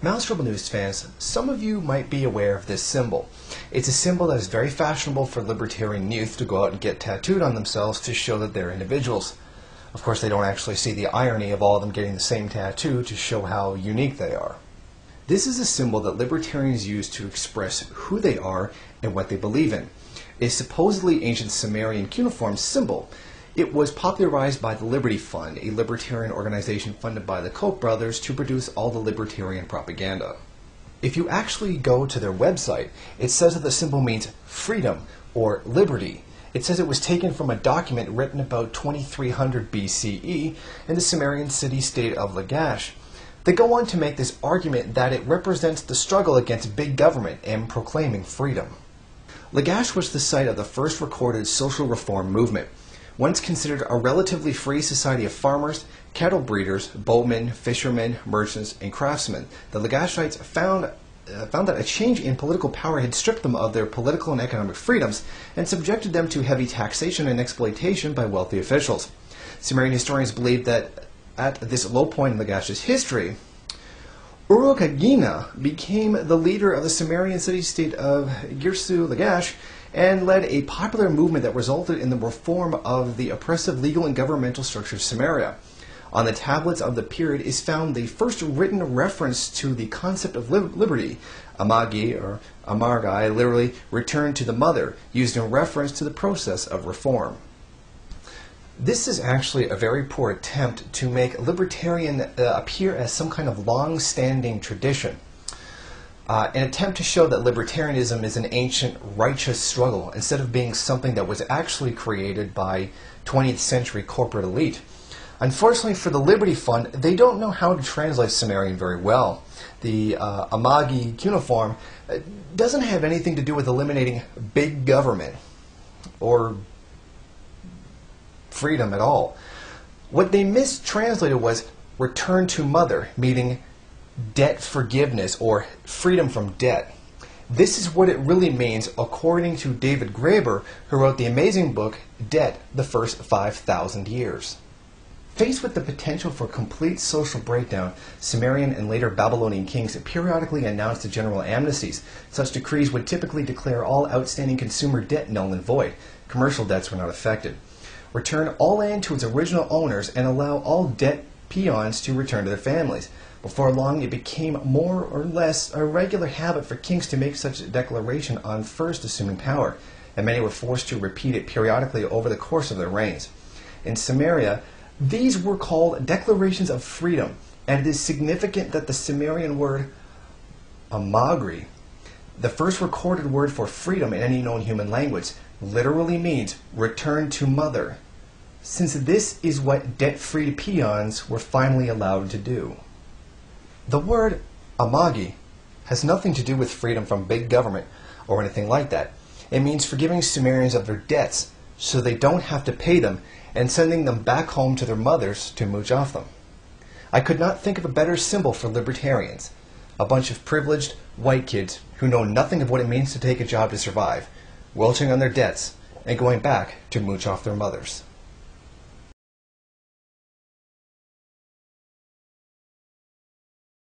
Mouse Rebel News fans, some of you might be aware of this symbol. It's a symbol that is very fashionable for libertarian youth to go out and get tattooed on themselves to show that they're individuals. Of course, they don't actually see the irony of all of them getting the same tattoo to show how unique they are. This is a symbol that libertarians use to express who they are and what they believe in. It's supposedly ancient Sumerian cuneiform symbol. It was popularized by the Liberty Fund, a libertarian organization funded by the Koch brothers to produce all the libertarian propaganda. If you actually go to their website, it says that the symbol means freedom or liberty. It says it was taken from a document written about 2300 BCE in the Sumerian city-state of Lagash. They go on to make this argument that it represents the struggle against big government and proclaiming freedom. Lagash was the site of the first recorded social reform movement. Once considered a relatively free society of farmers, cattle breeders, boatmen, fishermen, merchants, and craftsmen, the Lagashites found that a change in political power had stripped them of their political and economic freedoms and subjected them to heavy taxation and exploitation by wealthy officials. Sumerian historians believe that at this low point in Lagash's history, Urukagina became the leader of the Sumerian city-state of Girsu Lagash and led a popular movement that resulted in the reform of the oppressive legal and governmental structure of Samaria. On the tablets of the period is found the first written reference to the concept of liberty, amagi or amargai, literally return to the mother, used in reference to the process of reform. This is actually a very poor attempt to make libertarian appear as some kind of long-standing tradition. An attempt to show that libertarianism is an ancient righteous struggle instead of being something that was actually created by 20th century corporate elite. Unfortunately for the Liberty Fund, they don't know how to translate Sumerian very well. The Amagi cuneiform doesn't have anything to do with eliminating big government or freedom at all. What they mistranslated was return to mother, meaning debt forgiveness or freedom from debt. This is what it really means according to David Graeber, who wrote the amazing book Debt, the First 5,000 Years. Faced with the potential for complete social breakdown, Sumerian and later Babylonian kings periodically announced general amnesties. Such decrees would typically declare all outstanding consumer debt null and void. Commercial debts were not affected. Return all land to its original owners and allow all debt peons to return to their families. Before long, it became more or less a regular habit for kings to make such a declaration on first assuming power, and many were forced to repeat it periodically over the course of their reigns. In Samaria, these were called declarations of freedom, and it is significant that the Sumerian word amagri, the first recorded word for freedom in any known human language, literally means return to mother, since this is what debt-free peons were finally allowed to do. The word amagi has nothing to do with freedom from big government or anything like that. It means forgiving Sumerians of their debts so they don't have to pay them and sending them back home to their mothers to mooch off them. I could not think of a better symbol for libertarians. A bunch of privileged white kids who know nothing of what it means to take a job to survive, welching on their debts and going back to mooch off their mothers.